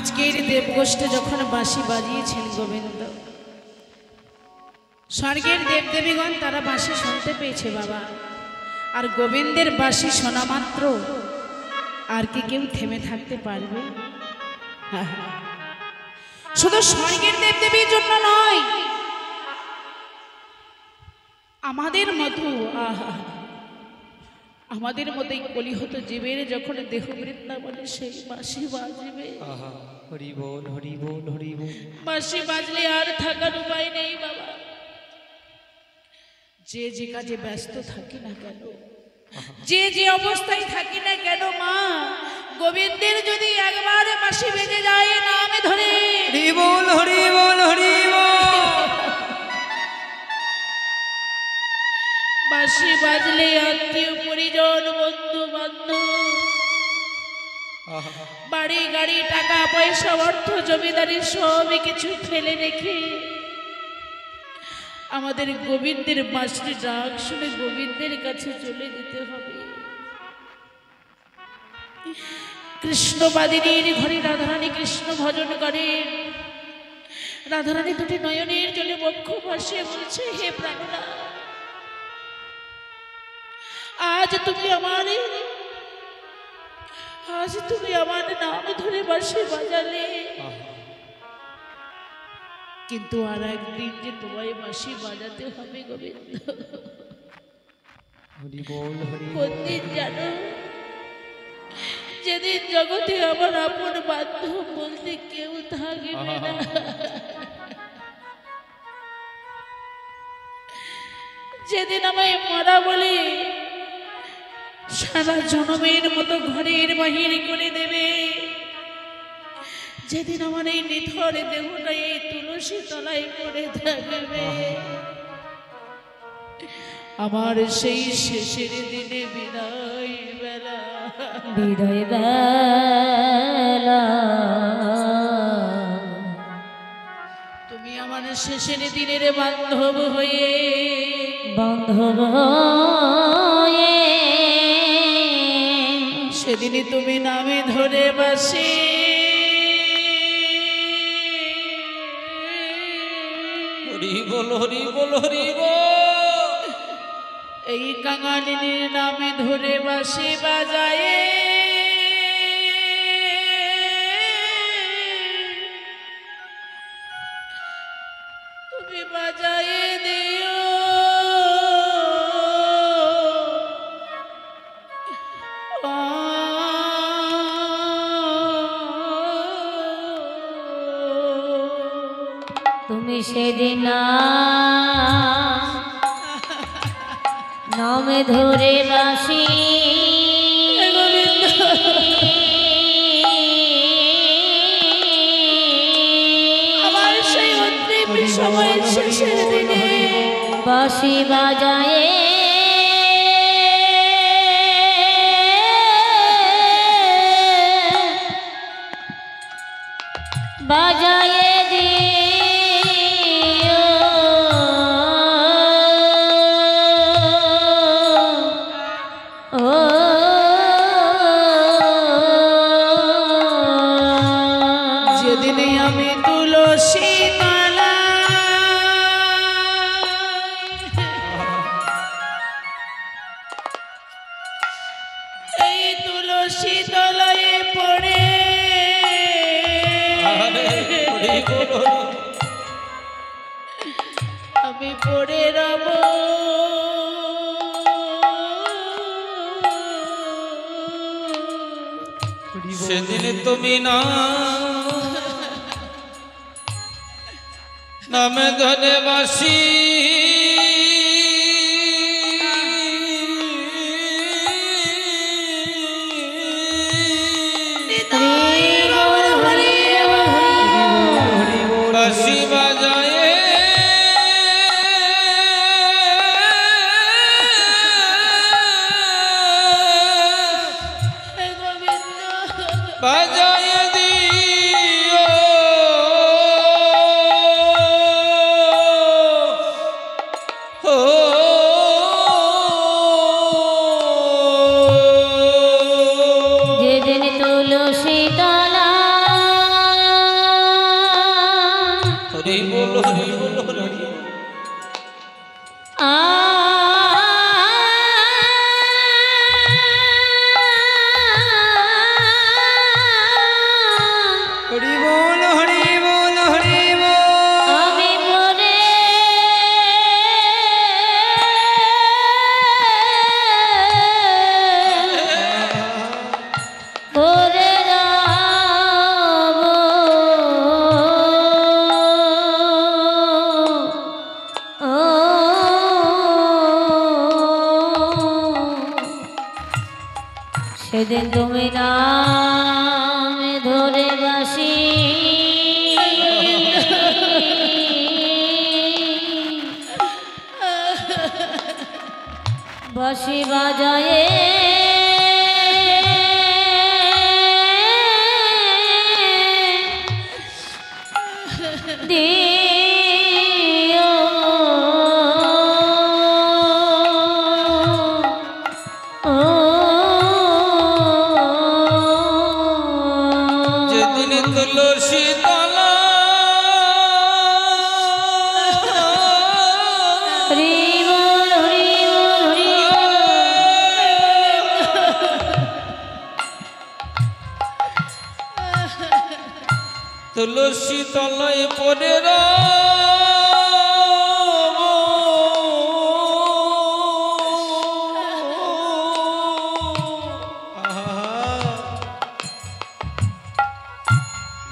আজকের দেবগোষ্ঠী যখন বাঁশি বাজিয়েছেন গোবিন্দ, স্বর্গের দেবদেবীগণ তারা বাঁশি শুনতে পেয়েছে বাবা। আর গোবিন্দের বাঁশি শোনা মাত্র আর কি কেউ থেমে থাকতে পারবে? শুধু স্বর্গের দেবদেবীর জন্য নয়, আমাদের মতো আমাদের মতোই কলিহত জীবের যখন দেহ বৃন্দাবনে সেই বাঁশি বাজবে, হরি বল হরি বল হরি বল। বাঁশি বাজলে আর থাকার উপায় নেই বাবা। যে যে কাজে ব্যস্ত থাকি না কেন, যে যে অবস্থায় থাকি না কেন মা, গোবিন্দের যদি একবার বাঁশি বেজে যায় নামে ধরে হরি বল হরি বল হরি বল। বাঁশি বাজলে আত্মীয় পরিজন বন্ধু বান্ধব বাড়ি গাড়ি টাকা পয়সা অর্থ জমিদারি সবই কিছু ফেলে রেখে আমাদের গোবিন্দের বাঁশির ডাক শুনে গোবিন্দের কাছে চলে যেতে হবে। কৃষ্ণবাদিনীর ঘরে রাধারানী কৃষ্ণ ভজন করেন। রাধারানী দুটি নয়নের জলে বক্ষ ভাসিয়ে বলছে, হে প্রাণনাথ, আজ তুমি আমার নাম ধরে বাঁশি বাজালে, কিন্তু আর একদিন যে তোমায় বাঁশি বাজাতে হবে গোবিন্দ। কোনদিন জানো? যেদিন জগতে আমার আপন বান্ধব বলতে কেউ থাকবে না, যেদিন আমায় মরা বলে সারা জনমের মতো ঘরের বাহির করে দেবে, যেদিন আমার এই নিথর দেহটা এই তুলসী তলায় পড়ে থাকবে, আমার সেই শেষের দিনে বিদায় বেলা তুমি আমার শেষের দিনের বান্ধব হয়ে সেদিনই তুমি নামে ধরে বাঁশি হরি বল হরি বল হরি বল। এই কাঙালিনীর নামে ধরে বাঁশি বাজায় তুমি বাজায় দিও তুমি সেদিন নামে ধরে বাঁশি আমার সেই অন্তিম সময়ের শেষের দিনে বাঁশি বাজায় বাজায় যেদিনে আমি তুলসী তলা এই তুলসী তলায় পড়ে আমি পড়ে রব সেদিন তুমি না নামে ধরে বাঁশি বাঁশি বাজায় বাজায় দিও হরি বল হরি বল হরি বল। হরি বল হরি বল হরি বল। আমি মরে ওরে রাম ও সেদিন তুমি নাম ধরে বাসি বাঁশি বাজায়ে দিও ও যেদিন তুলসী তলা হরি বল হরি বল হরি তুলসী তলায় পড়ে রাম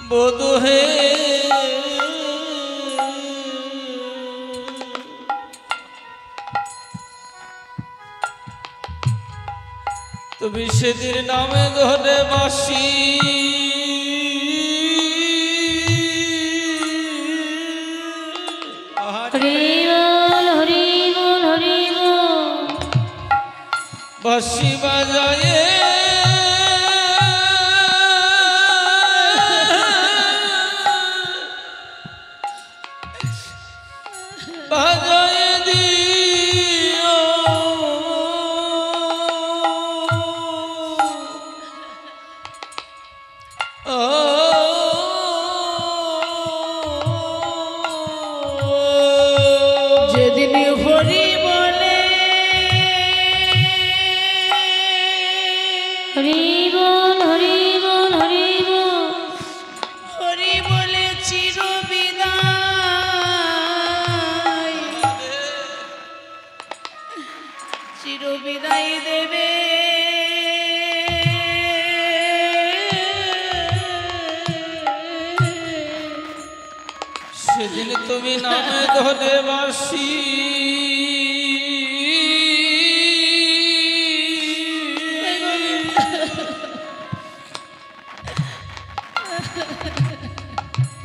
বোধ হে তুমি সেদিন নামে ধরে বাসি হরি বল হরি বল হরি বল বাঁশি বাজায়ে বাজায়ে দিও যেদিন হরি বলে হরি বল হরি বল হরি বল হরি বলে চির বিদায় চির বিদায় দেবে সেদিন তুমি নামে ধরে বাসি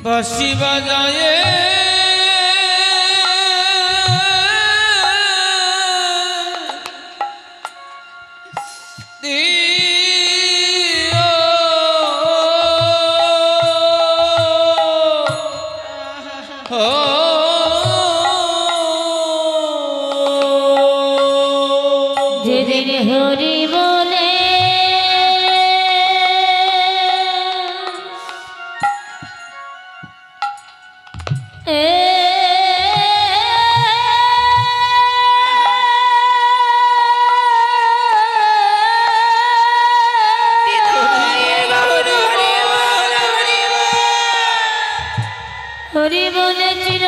বাঁশি বাজায়ে দিও যেদিন হরি বলে হরি বলে চির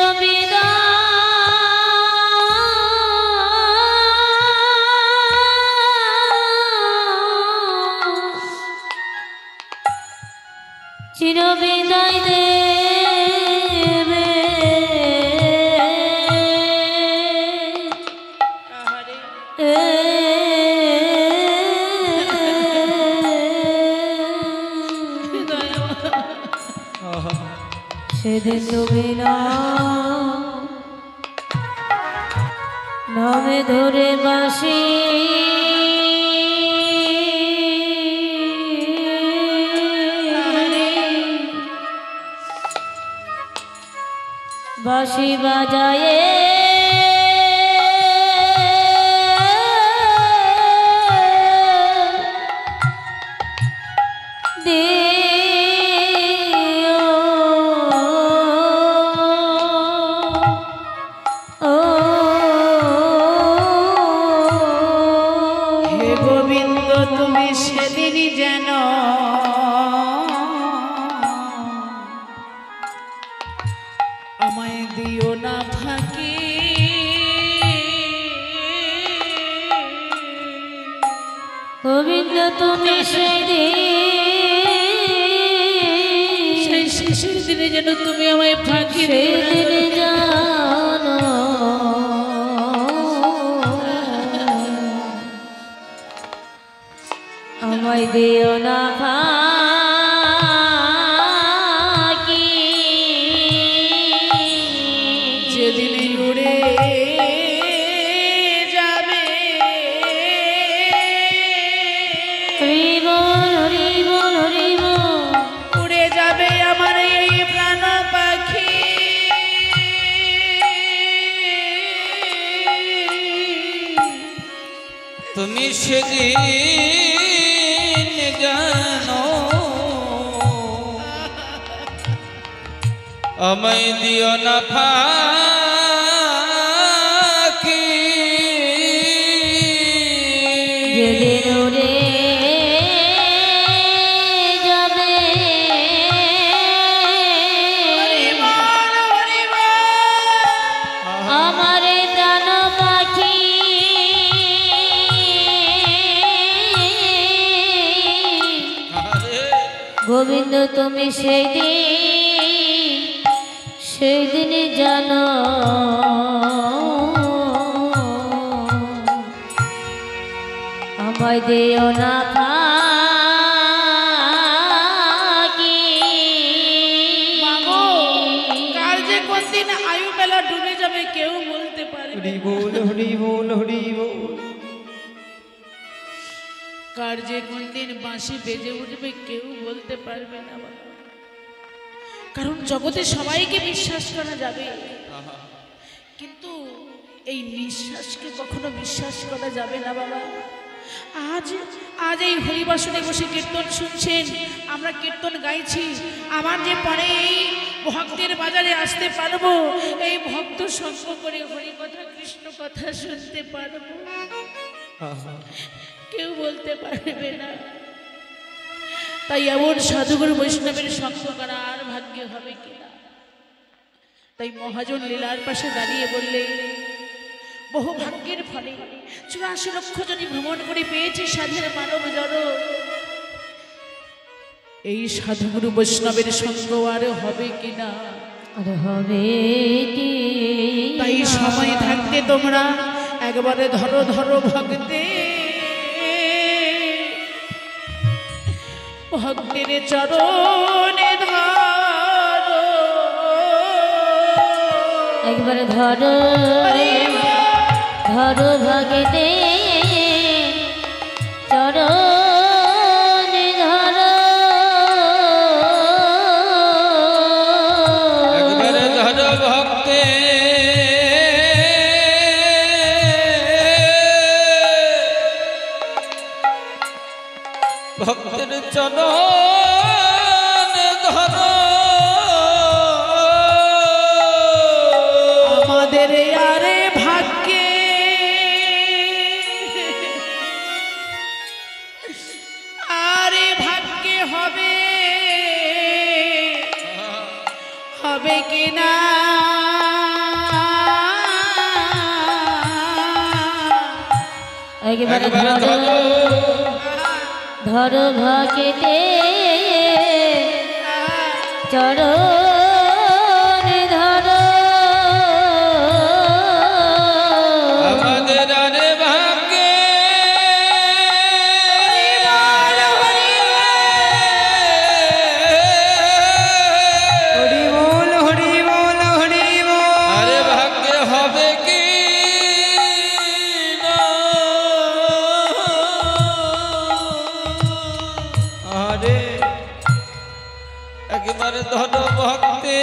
চির বিদায় দেবে সেদিন তুমি নামে ধরে বাসি বাঁশি বাজায়ে দিও যেন তুমি আমায় ফাঁকি সেই দিও না। দিনে জানো আমায় দিও না ফাঁকি যেদিন উড়ে যাবে হরি বল হরি বল হরি বল উড়ে যাবে আমার এই প্রাণ পাখি, তুমি সেদিন জানো আমায় দিও না ফাঁকি, যেদিন উড়ে যাবে আমার প্রাণ পাখি আরে গোবিন্দ তুমি সেই দিন জানো আমায় দিও না ফাঁকি মাগো, কার যে কোন দিন আয়ু বেলা ডুবে যাবে কেউ বলতে পারে না। হরি বল হরি বল হরি বল। কার যে কোন দিন বাঁশি বেজে উঠবে কেউ বলতে পারবে না বাবা। কারণ জগতে সবাইকে বিশ্বাস করা যাবে, কিন্তু এই নিঃশ্বাসকে কখনো বিশ্বাস করা যাবে না বাবা। আজ আজ এই হরিবাসনে বসে কীর্তন শুনছেন, আমরা কীর্তন গাইছি, আমার যে পরে এই ভক্তের বাজারে আসতে পারবো, এই ভক্ত সঙ্গ করে হরি কথা কৃষ্ণ কথা শুনতে পারবো, কেউ বলতে পারবে না। তাই এমন সাধুগুরু বৈষ্ণবের সঙ্গ করা আর ভাগ্যে হবে কিনা। তাই মহাজন লীলার পাশে দাঁড়িয়ে বললে, বহু ভাগ্যের ফলে 84 লক্ষ জনই ভ্রমণ করে পেয়েছে সাধের মানব জড়, এই সাধুগুরু বৈষ্ণবের সঙ্গ আর হবে কিনা। আর হবে কি তাই সময় থাকতে তোমরা একবারে ধরো ধরো ভক্তে, ভক্তের চরণে ধরো, একবার ধরো ধরো ভগতে চরণে ধরো একবারে ধরো ভক্তে ভক্তের চরণ ধরো, আমাদের আরে ভাগ্যে আরে ভাগ্যে হবে হবে কিনা। একবার একবারে ধরো ধরো ধরো ভগতে চরণে ধরো আমাদের আরে ভাগ্যে হরি বল হরি বল হরি বল। আরে ভাগ্যে হবে কি না। আরে একবারে ধরো ভক্তে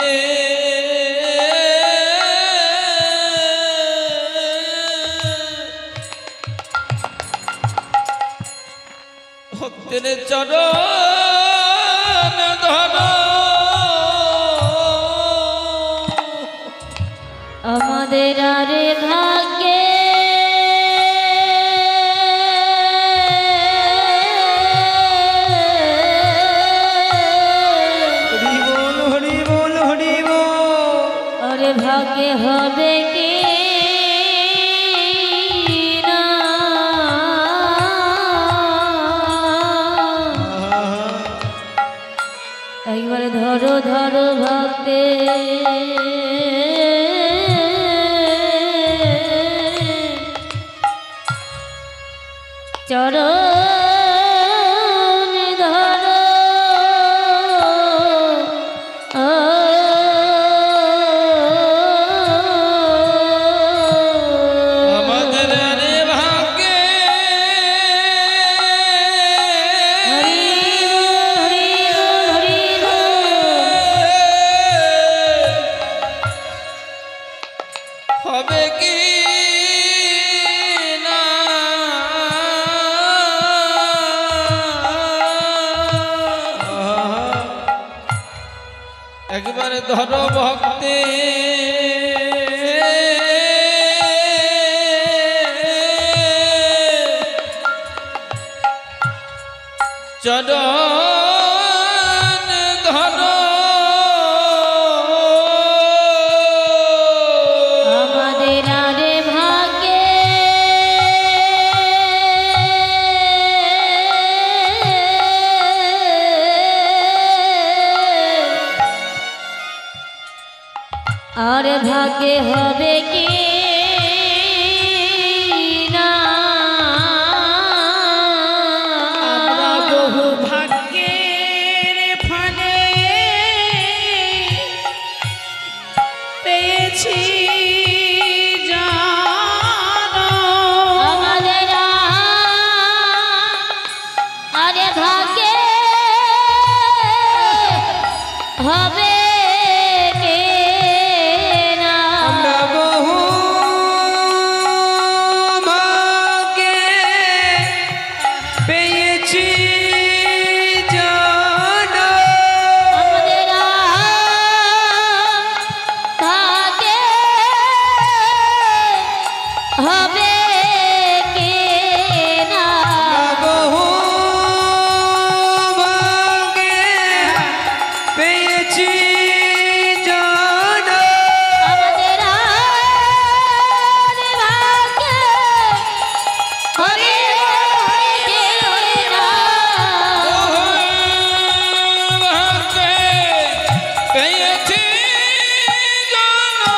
ভক্তের চরণ ধরো, আমাদের আরে ভাগ্যে হরি বল হরি বল হরি বল। আরে ভাগ্যে হবে কি না একবারে ধরো ধরো ভক্তে চরণ ধরো আমাদের রে ভাগ্যে হবে কি না একবারে ধরো ভক্তে চরণ ধরো আমাদের আরে ভাগ্যে আর ভাগ্যে হবে কি না আমরা বহু ভাগ্যের ফলে পেয়েছি জানো। আমাদের আরে ভাগ্যে হবে কে না আমরা বহু ভাগ্যে পেয়েছি জানো। আমাদের ভাগ্যে হবে কে না বহু ভাগ্যে পেয়েছি জানো। আমাদের ভাগ্যে হবে কে না ভাগ্যে পেয়েছি জানো।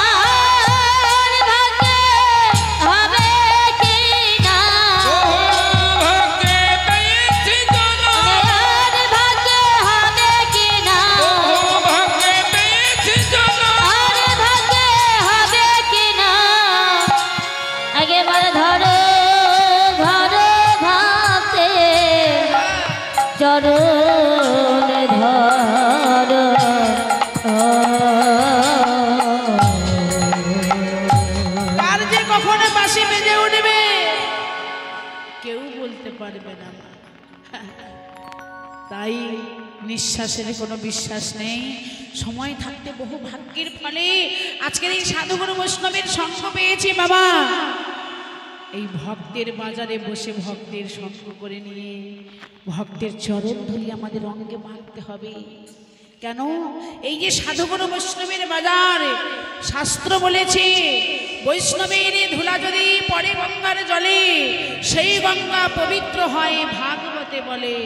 আর ভাগ্যে হবে কি না ভাগ্যে পেয়েছি জানো। আর ভাগ্যে হবে কি না ভাগ্যে পেয়েছি জানো। আর ভাগ্যে হবে কি না একেবারে ধরো ধরো ভাবতে চরণ ধরো কার যে কখনো বাঁশি বেজে উঠবে কেউ বলতে পারবে না। তাই নিঃশ্বাসের কোনো বিশ্বাস নেই। সময় থাকতে বহু ভাগ্যের ফলে আজকের এই সাধুগুরু বৈষ্ণবের সঙ্গ পেয়েছি বাবা। এই ভক্তের বাজারে বসে ভক্তের সঙ্গ করে নিয়ে ভক্তের চরণ ধরে আমাদের অঙ্গে মানতে হবে। কেন? এই যে সাধুগুরু বৈষ্ণবের বাজার, শাস্ত্র বলেছে বৈষ্ণবের ধুলা যদি পড়ে গঙ্গার জলে সেই গঙ্গা পবিত্র হয়, ভাগবতে বলে।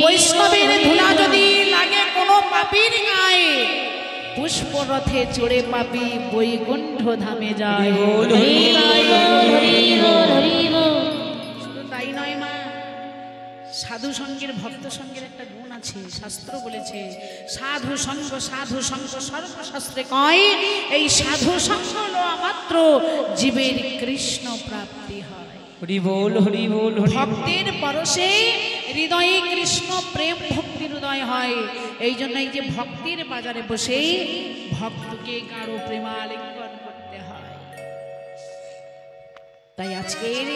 বৈষ্ণবের ধুলা যদি লাগে কোনো পাপীর গায়ে, পুষ্পরথে চড়ে পাপী বৈকুণ্ঠ ধামে যায়। শুধু তাই নয় মা, সাধু সঙ্গের ভক্ত সঙ্গের একটা গুণ আছে। শাস্ত্র বলেছে সাধু সঙ্গ সর্বশাস্ত্রে কয় এই সাধু সঙ্গ লওয়া মাত্র জীবের কৃষ্ণ প্রাপ্তি হয়। হরি বল হরি বল হরি বল। ভক্তের পরশে হৃদয়ে কৃষ্ণ প্রেম ভক্তি হৃদয় হয়। এই জন্য এই যে ভক্তির বাজারে বসে ভক্তকে গাঢ় প্রেমালিঙ্গন করতে হয়। তাই আজকের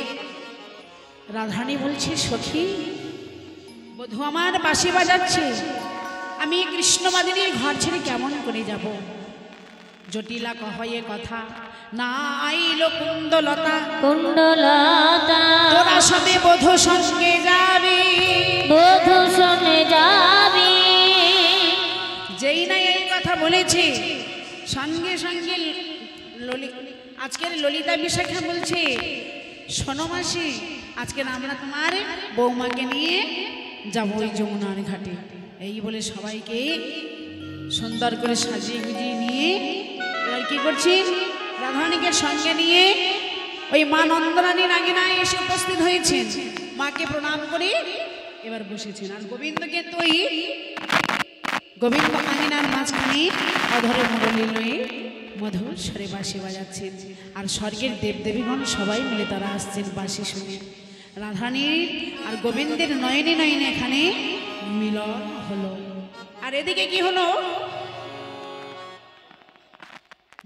রাধারানী বলছে সখী বধূ আমার বাঁশি বাজাচ্ছে, আমি কৃষ্ণবাদিনীর ঘর ছেড়ে কেমন করে যাব। জটিলা কহয়ে কথা না আইল কুন্দলতা, কুণ্ডলতা তোরা সবে বধূ সঙ্গে যাবি। বধূ শুনে যাবি যেই না এই কথা বলেছে সঙ্গে সঙ্গে আজকের ললিতা বিশাখা বলছে শোনো মাসি, আজকে আমরা তোমার বৌমাকে নিয়ে যাবো ওই যমুনার ঘাটে। এই বলে সবাইকে সুন্দর করে সাজিয়ে গুজিয়ে নিয়ে এবার কি করছি, রাধারানীকে সঙ্গে নিয়ে ওই মা নন্দরানীর আঙিনায় এসে উপস্থিত হয়েছেন। মাকে প্রণাম করে এবার বসেছেন। আর গোবিন্দকে তো ওই গোবিন্দ আঙিনার মাঝখানে অধরে মুরলী লয়ে মধুর স্বরে বাঁশি বাজাচ্ছেন। আর স্বর্গের দেবদেবীগণ সবাই মিলে তারা আসছেন বাঁশি শুনে। রাধারানীর আর গোবিন্দের নয়নে নয়নে এখানে মিলন হলো। আর এদিকে কি হলো,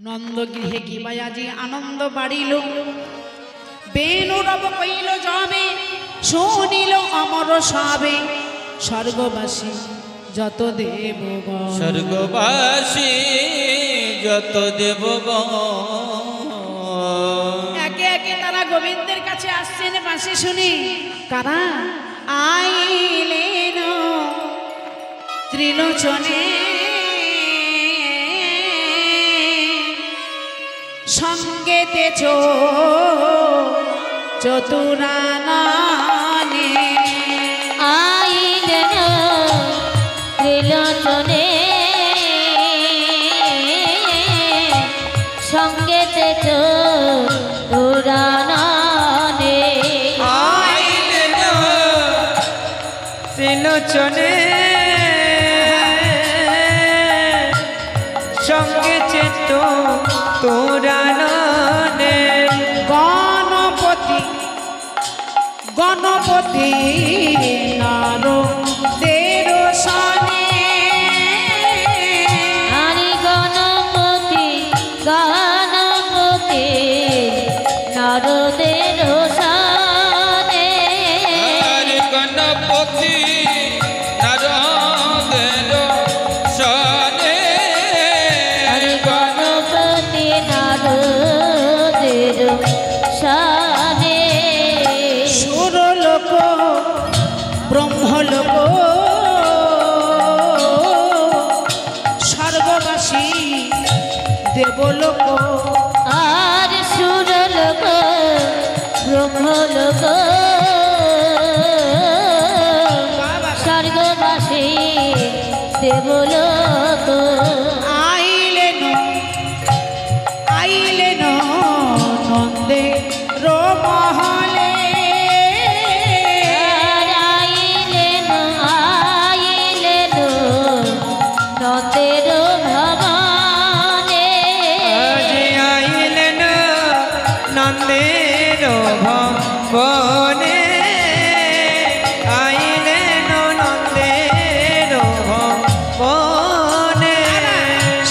নন্দগৃহে কি বায়াজি আনন্দ বাড়িল, বেণুরব কইল যাবে, শুনিল অমর সবে, স্বর্গবাসী যত দেবগণ, স্বর্গবাসী যত দেবগণ একে একে তারা গোবিন্দের কাছে আসছেন বাঁশি শুনে। কারা আইলেন ত্রিলোচনে, সঙ্গেতে চতুরাননে, আইলেন ত্রিলোচনে, সঙ্গেতে চতুরাননে, আইলেন ত্রিলোচনে, সঙ্গে চেত তোরাননে, গণপতি গণপতি নারদের সনে, হরি গণপতি গণপতি নারদের সনে, হরি গণপতি নারদের সনে, হরি গণপতি নারদের সনে, সুরলোক ব্রহ্মলোক স্বর্গবাসী দেবলোক, আর সুরলোক ব্রহ্মলোক স্বর্গবাসী দেবলোক, আইলেন আইলেন নন্দে রোমহলে, আর আইলেন আইলেন নন্দের ভবনে, আজ আইলেন নন্দের ভবনে, আইলেন নন্দের ভবনে,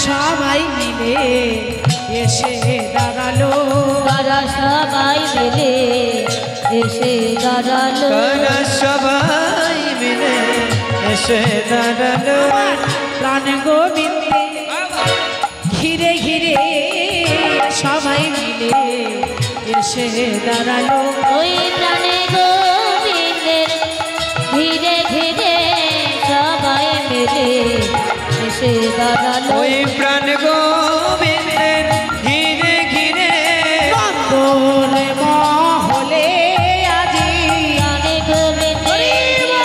সবাই মিলে এসে দাঁড়ালো, তারা সবাই মিলে এসে দাঁড়ালো, তারা সবাই মিলে এসে দাঁড়ালো, প্রাণ গোবিন্দে ঘিরে ঘিরে সবাই মিলে এসে দাঁড়ালো, ওই প্রাণে গোবিন্দের ধীরে ধীরে সবাই মিলে এসে দাঁড়ালো, ওই প্রাণ গোবিন্দের ঘিরে ঘিরে, নন্দর মহলে আজি প্রাণে গোবিন্দের ধীরে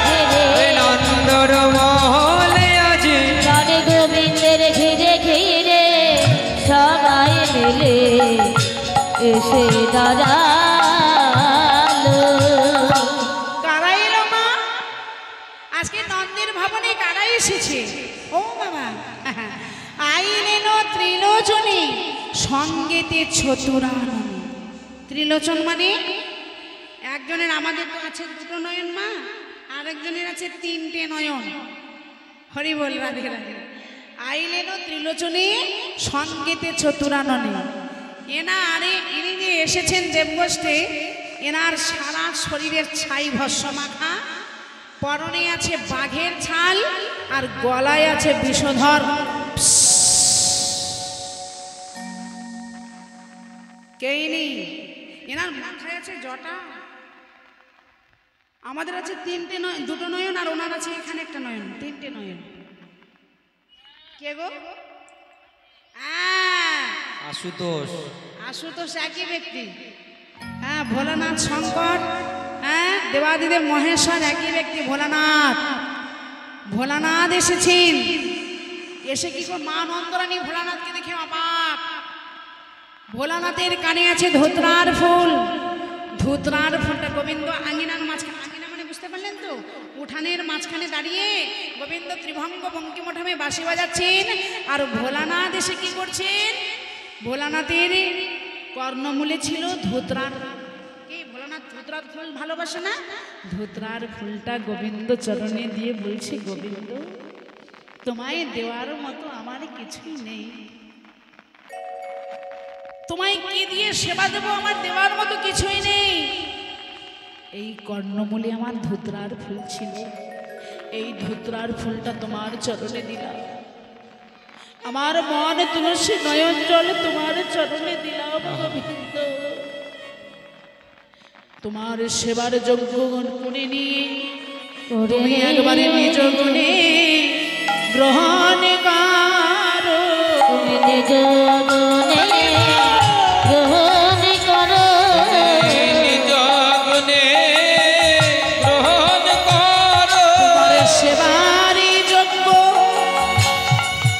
ধীরে, ওই নন্দর মহলে আজ, প্রাণে গোবিন্দের ঘিরে ঘিরে সবাই মিলে এসে দাঁড়ালো। কারা এলো মা? আজকে নন্দের ভবনে কারা এসেছে? ও বাবা, আইলেন ত্রিলোচনে, সঙ্গেতে চতুরাননে। ত্রিলোচন মানে একজনের, আমাদের তো আছে দুটো নয়ন মা, আরেকজনের আছে তিনটে নয়ন। হরি বল, রাধে রাধে। আইলেন ত্রিলোচনে, সঙ্গেতে চতুরাননে। ইনি যে এসেছেন দেবগোষ্ঠে, এনার সারা শরীরের ছাই ভস্য মাখা, পরনে আছে বাঘের ছাল, আর গলায় আছে বিষধর। কেই নেই, এনার মাথায় আছে জটা। আমাদের আছে তিনটে নয়ন, দুটো নয়ন, আর ওনার আছে এখানে একটা নয়ন, তিনটে নয়ন। কে গো? আশুতোষ আশুতোষ একই ব্যক্তি। হ্যাঁ, ভোলানাথ শঙ্কর, হ্যাঁ দেবাদিদেব মহেশ্বর একই ব্যক্তি। ভোলানাথ ভোলানাথ এসেছেন। এসে কি করে মা নন্দরানী ভোলানাথকে দেখে অবাক। ভোলানাথের কানে আছে ধুতরার ফুল। ধুতরার ফুলটা গোবিন্দ আঙিনার মাঝখানে, আঙিনা মানে বুঝতে পারলেন তো, উঠানের মাঝখানে দাঁড়িয়ে গোবিন্দ ত্রিভঙ্গ বঙ্কিমঠামে বাঁশি বাজাচ্ছেন। আর ভোলানাথ এসে কি করছেন? ভোলানাথের কর্ণমূলে ছিল ধুতরার। কি ভোলানাথ ধুতরার ফুল ভালোবাসে না? ধুতরার ফুলটা গোবিন্দ চরণে দিয়ে বলছে, গোবিন্দ তোমায় দেওয়ার মতো আমার কিছুই নেই, তোমায় কি দিয়ে সেবা দেব, আমার দেওয়ার মতো কিছুই নেই। এই কর্ণমূলে আমার ধুতরার ফুল ছিল, এই ধুতরার ফুলটা তোমার চরণে দিলাম। আমার মন তুলসী নয়ন জল তোমার চরণে দিলাম গোবিন্দ। তোমার সেবার যোগ্য করে নিয়ে তুমি একবারে নিজ গুণে গ্রহণ করো। তুমি নিজ গুণে গ্রহণ করো। নিজ গুণে গ্রহণ করো। তোমার সেবারই যোগ্য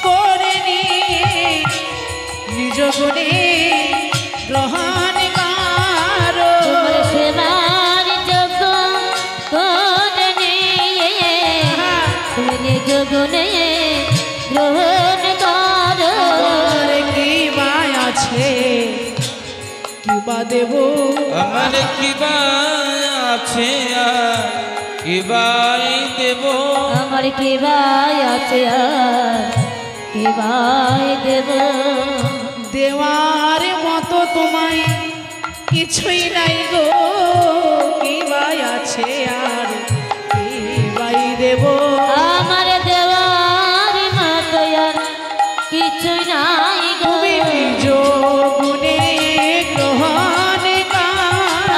করে নিয়ে নিজ গুণে গ্রহণ করো। তোমার সেবার যোগ্য করে নিয়ে তুমি নিজ গুণে গ্রহণ করো। আমার কি বা আছে, কি বা দেব, আমার কিবা আছে আর কিবাই দেব। আমার কি ভাই আছে আর কি ভাই দেব। দেওয়ার মতো তোমায় কিছুই নাই গো, কি বা আছে আর কি বাই দেব। আমার দেওয়ার মতো আর কিছুই নাই গো। তুমি নিজ গুণে গ্রহণ করো।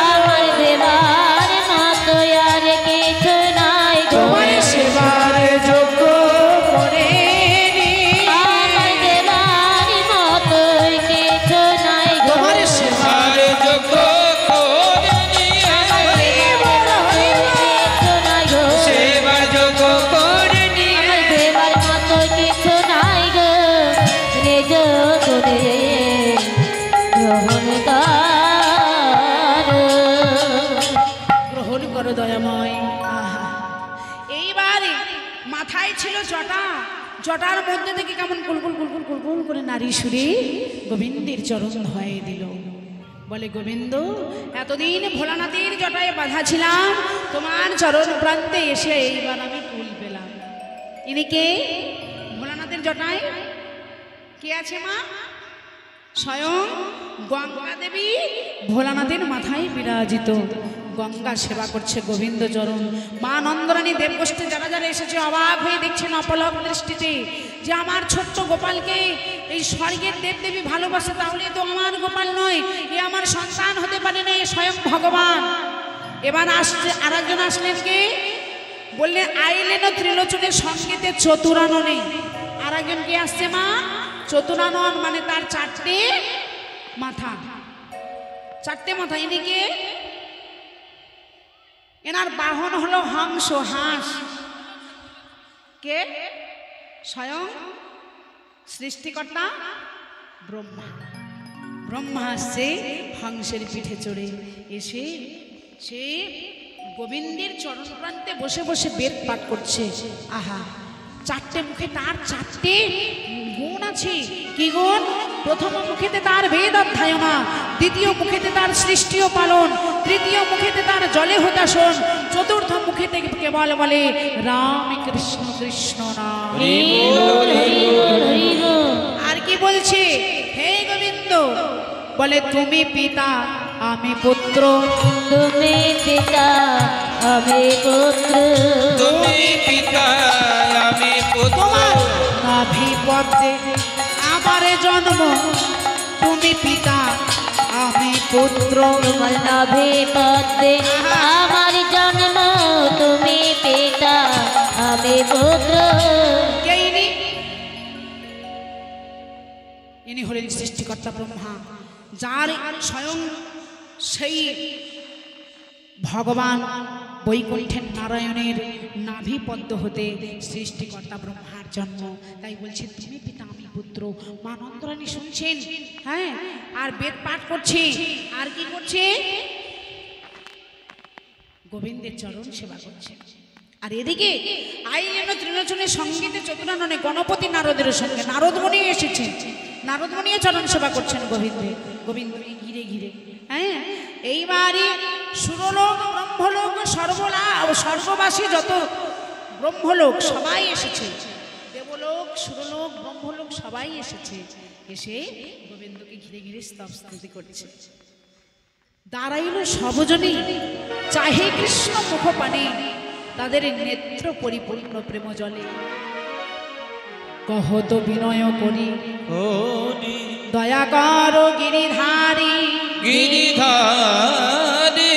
আমার দেওয়ার মতো আর কিছু নাই গো। তোমার সেবার যোগ্য করে নিয়ে আমার দেওয়ার মতো কিছু নাই গো। তোমার সেবার আর যোগ্য করে নিয়ে কিছু নাই গো। সেবার যোগ্য করে নিয়ে আমার দেওয়ার মতো কিছু নাই গো। নিজ গুণে গ্রহণ করো। গ্রহণ করো দয়াময়। আহা। এইবারে মাথায় ছিল জটা, জটার মধ্যে থেকে কেমন কুলকুল কুলকুল কুলকুল করে নারী সুরে গোবিন্দের চরণ ধয়ে দিল। বলে, গোবিন্দ এতদিন ভোলানাথের জটায় বাঁধা ছিলাম, তোমার চরণ প্রান্তে এসে এইবার আমি কুল পেলাম। ইনি কে? ভোলানাথের জটায় কে আছে মা? স্বয়ং গঙ্গা দেবী ভোলানাথের মাথায় বিরাজিত। গঙ্গা সেবা করছে গোবিন্দ চরণ। মা নন্দরানী দেবগোষ্ঠী যারা যারা এসেছে অবাক হয়ে দেখছেন অপলক দৃষ্টিতে যে আমার ছোট্ট গোপালকে এই স্বর্গের দেবদেবী ভালোবাসে, তাহলে তো আমার গোপাল নয়, এ আমার সন্তান হতে পারে না, এ স্বয়ং ভগবান। এবার আসছে আর একজন, আসলেন কে? বললেন আইলেন ত্রিলোচনের সঙ্গীতে চতুরাননে। আর একজন কে আসছে মা? চতুরানন মানে তার চারটে মাথা, চারটে মাথা। ইনি কে? এনার বাহন হলো হংস, হাঁস। কে? স্বয়ং সৃষ্টিকর্তা ব্রহ্মা। ব্রহ্মা আসছে হংসের পিঠে চড়ে, এসে সে গোবিন্দের চরণ প্রান্তে বসে বসে বেদ পাঠ করছে। আহা, চারটে মুখে তার চারটে গুণ আছে। কি গুণ? প্রথম মুখেতে তার বেদ অধ্যায়না, দ্বিতীয় মুখেতে তার সৃষ্টি ও পালন, তৃতীয় মুখেতে তার জলে হতাশন, চতুর্থ মুখেতে কেবল বলে রাম কৃষ্ণ কৃষ্ণ নাম। আর কি বলছে? হে গোবিন্দ, বলে তুমি পিতা আমি পুত্র, তুমি পিতা আমি পুত্র। তুমি পিতা আমি পুত্র। তোমার নাভি পদ্মে আমার জন্ম, তুমি পিতা আমি পুত্র। তোমার নাভি পদ্মে আমার জন্ম, তুমি পিতা আমি পুত্র। কে ইনি? ইনি হলেন সৃষ্টিকর্তা ব্রহ্মা, যার স্বয়ং সেই ভগবান বৈকুণ্ঠের নারায়ণের নাভি পদ্ম হতে সৃষ্টিকর্তা ব্রহ্মার জন্ম। তাই বলছে তুমি পিতা আমি পুত্র। মা নন্দরানী শুনছেন, হ্যাঁ, আর বেদ পাঠ করছে, আর কি করছে? গোবিন্দের চরণ সেবা করছে। আর এদিকে আইলেন ত্রিলোচনের সঙ্গীতে চতুরাননে গণপতি নারদের সঙ্গে নারদমণি এসেছে। নারদমণিও চরণ সেবা করছেন গোবিন্দের, গোবিন্দকে ঘিরে ঘিরে। হ্যাঁ, এইবারে সুরলোক ব্রহ্মলোক স্বর্গবাসী যত ব্রহ্মলোক সবাই এসেছে, দেবলোক সুরলোক ব্রহ্মলোক সবাই এসেছে, এসে গোবিন্দকে ঘিরে ঘিরে স্তবস্তুতি করছে। দাঁড়াইল সবজনী চাহে কৃষ্ণ মুখপানে, তাদের নেত্র পরিপূর্ণ প্রেম জলে। কহত বিনয় করি দয়া কর গিরিধারী, গিরিধারী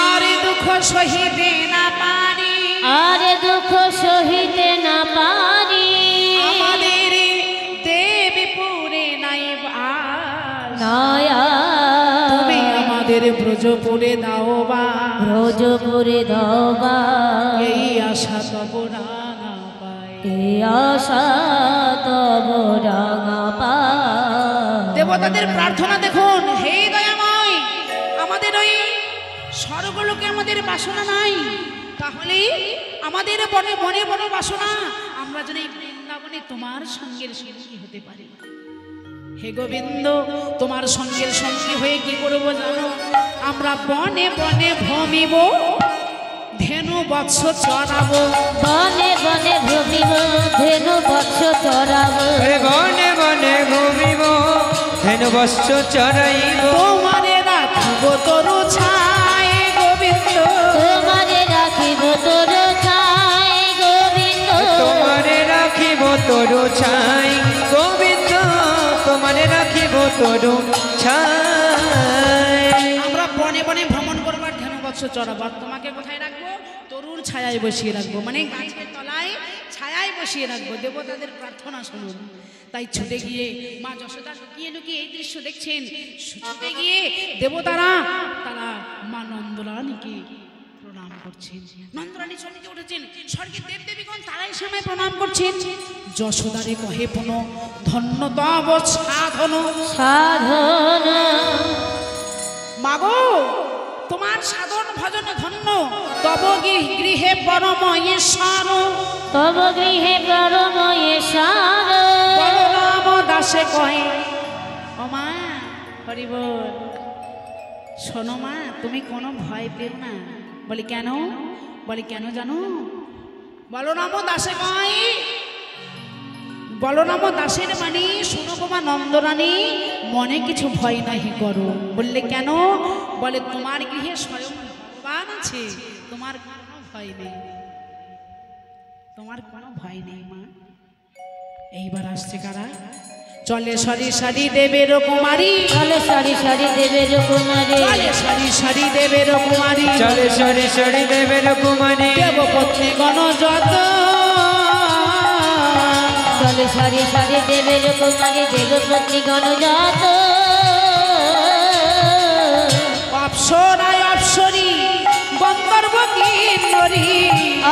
আর দুঃখ সহিতে না পারি, আর দুঃখ সহিতে না পারি, আমাদের দেবীপুরে নাই বাস, নয়া তুমি আমাদের ব্রজপুরে দাও বা, ব্রজপুরে দবা, এই আশা তব রাঙা পায়। এই আশা তব রাঙা পায়। দেবতাদের প্রার্থনা দেখুন, হে দয়াময়, আমাদের ওই স্বর্গলোকে আমাদের বাসনা নাই, তাহলে আমাদের বনে বনে বড় বাসনা, আমরা যেন এই বৃন্দাবনে তোমার সঙ্গের সঙ্গী হতে পারি। হে গোবিন্দ, তোমার সঙ্গের সঙ্গী হয়ে কি করব জানো? আমরা বনে বনে ভ্রমিব, ধেনু বৎস চড়াবো, বনে বনে ভ্রমিব, ধেনু বৎস চড়াবো, বনে বনে ঘুমিব, ধেনু বৎস চড়াইব, তোমারে রাখিব তরু ছায় গোবিন্দ, তোমারে রাখিব তোর ছাই গোবিন্দ, তোমারে রাখিব তরু ছাই গোবিন্দ, তোমারে রাখিব তরু ছাই। আমরা বনে বনে ভ্রমণ করবার ধেনু বৎস চড়াবো, আর তোমাকে কোথায় রাখবো? তরুর ছায়ায় বসিয়ে রাখবো, মানে গাছের তলায় ছায়ায় বসিয়ে রাখবো। দেবতাদের প্রার্থনা শুনুন। তাই ছুটে গিয়ে মা যশোদা লুকিয়ে লুকিয়ে এই দৃশ্য দেখছেন, ছুটে গিয়ে দেবতারা তারা মা নন্দরানীকে প্রণাম করছেন। নন্দরানী চমকে উঠেছেন, স্বর্গের দেব দেবীগণ তারাই সময় প্রণাম করছেন। যশোদারে কহে পুন ধন্য তব সাধন, সাধন মাগো তোমার সাধন ভজন ধন্য, তব গৃহে পরম ঈশ্বর, তব গৃহে পরম ঈশ্বর, বলরাম দাসে কহে। ও মা হরি বল, শোনো মা, তুমি কোনো ভয় পেও না। বলি কেন? বলি কেন জানো? বলরাম দাসে কয়, বলরাম দাসের মানে শুনো গো মা নন্দরানী, মনে কিছু ভয় নাহি করো। বললে কেন? বলে তোমার গৃহে স্বয়ং ভগবান আছে, তোমার কোনো ভয় নেই, তোমার কোনো ভয় নেই মা। এইবার আসছে কারা? চলে সারি সারি দেবের কুমারী, চলে সারি সারি দেবের কুমারী, চলে সারি সারি দেবের কুমারী, চলে সরি সরি দেবের কুমারী, দেবপত্নী গণ যত, চলে সারি সারি দেবের কুমারী, দেবপত্নী গণজাত, অপ্সরায় অপ্সরী গন্ধর্ব কিন্নরী,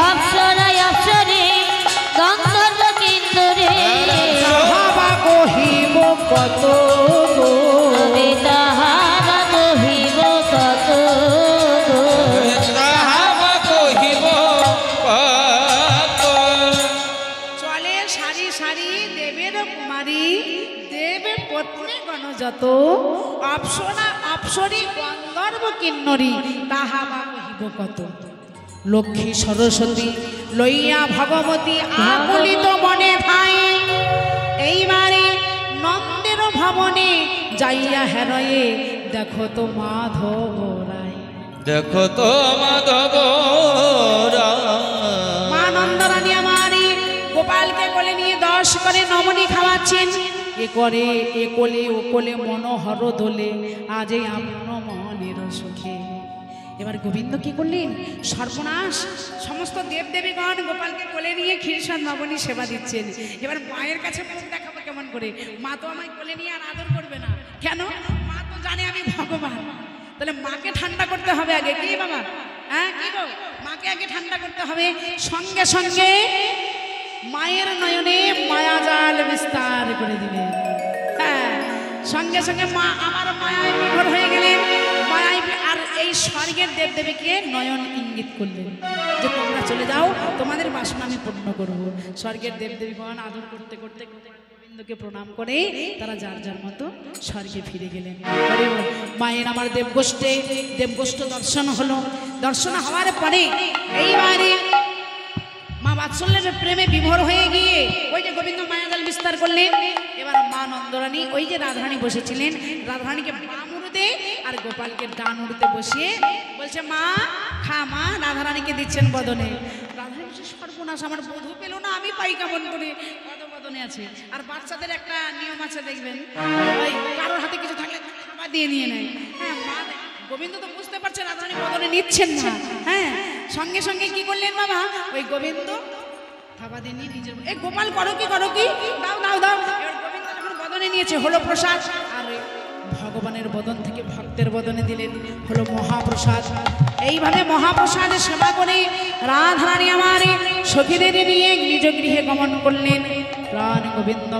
অপ্সরায় অপ্সরে গন্ধর্ব কিন্নরে, সাহাবা কহিব কত গো, তবে তাহারা কহিব কত গো। তাহাবা কহিব কত। চলে সারি সারি দেবের কুমারী, দেবে পত্নী গণ যত, অপ্সরা অপ্সরী গন্ধর্ব কিন্নরী, তাহাবা কহিব কত। লক্ষ্মী সরস্বতী লইয়া ভগবতী আকুলিত মনে ঠাই, এইবারে নন্দের ভবনে যাইয়া হেরয়ে দেখো তো মাধব রায়। দেখো তো মাধব মা নন্দরানী আমারি গোপালকে কোলে নিয়ে 10 করে নমনি খাওয়াচ্ছেন। এ করে এ কোলে ও কোলে মনোহর দোলে, আজে আপন মনের সুখে। এবার গোবিন্দ কি করলেন? সর্বনাশ, সমস্ত দেবদেবীগণ গোপালকে কোলে নিয়ে ক্ষীরসাদ নবনী সেবা দিচ্ছেন। এবার মায়ের কাছে মুখ দেখাবো কেমন করে? মা তো আমায় কোলে নিয়ে আর আদর করবে না। কেন? মা তো জানে আমি ভগবান, তাহলে মাকে ঠান্ডা করতে হবে আগে, কি বাবা? হ্যাঁ কি গো, মাকে আগে ঠান্ডা করতে হবে। সঙ্গে সঙ্গে মায়ের নয়নে মায়াজাল বিস্তার করে দিলেন। হ্যাঁ, সঙ্গে সঙ্গে মা আমার মায়ায় বিভোর হয়ে গেলেন। মায়ায় আর এই স্বর্গের দেবদেবীকে নয়ন ইঙ্গিত করলেন যে তোমরা চলে যাও, তোমাদের বাসনা আমি পূর্ণ করব। স্বর্গের দেবদেবীগণ আদর করতে করতে গোবিন্দকে প্রণাম করে তারা যার যার মতো স্বর্গে ফিরে গেলেন। মায়ের আমার দেবগোষ্ঠ দর্শন হলো। দর্শন হওয়ার পরে এইবারে মা বাৎসল্যের প্রেমে বিভোর হয়ে গিয়ে ওই যে গোবিন্দ মায়াজাল বিস্তার করলেন। এবার মা নন্দরানী ওই যে রাধারানী বসেছিলেন, রাধারানীকে বাম উড়তে আর গোপালকে ডান উড়তে বসিয়ে বলছে মা খা মা। রাধারানীকে দিচ্ছেন বদনে। রাধারানী বলছে সর্বনাশ, আমার বধূ পেল না, আমি পাই কেমন করে? বদনে আছে। আর বাচ্চাদের একটা নিয়ম আছে দেখবেন, ওই কারোর হাতে কিছু থাকলে খাবার দিয়ে নিয়ে নেয়। হ্যাঁ, মা গোবিন্দ তো বুঝতে পারছে রাধারানী বদনে নিচ্ছেন না। হ্যাঁ, সঙ্গে সঙ্গে কি করলেন বাবা, ওই গোবিন্দ থাবা দিয়ে নিয়ে নিজের এই গোপাল করো কি দাও দাও দাও। এবার গোবিন্দ যখন বদনে নিয়েছে হলো প্রসাদ, আর ওই ভগবানের বদন থেকে ভক্তের বদনে দিলেন হলো মহাপ্রসাদ। এইভাবে মহাপ্রসাদের সেবা করে রাধারানী আমার সখীদের নিয়ে নিজ গৃহে গমন করলেন। প্রাণ গোবিন্দ।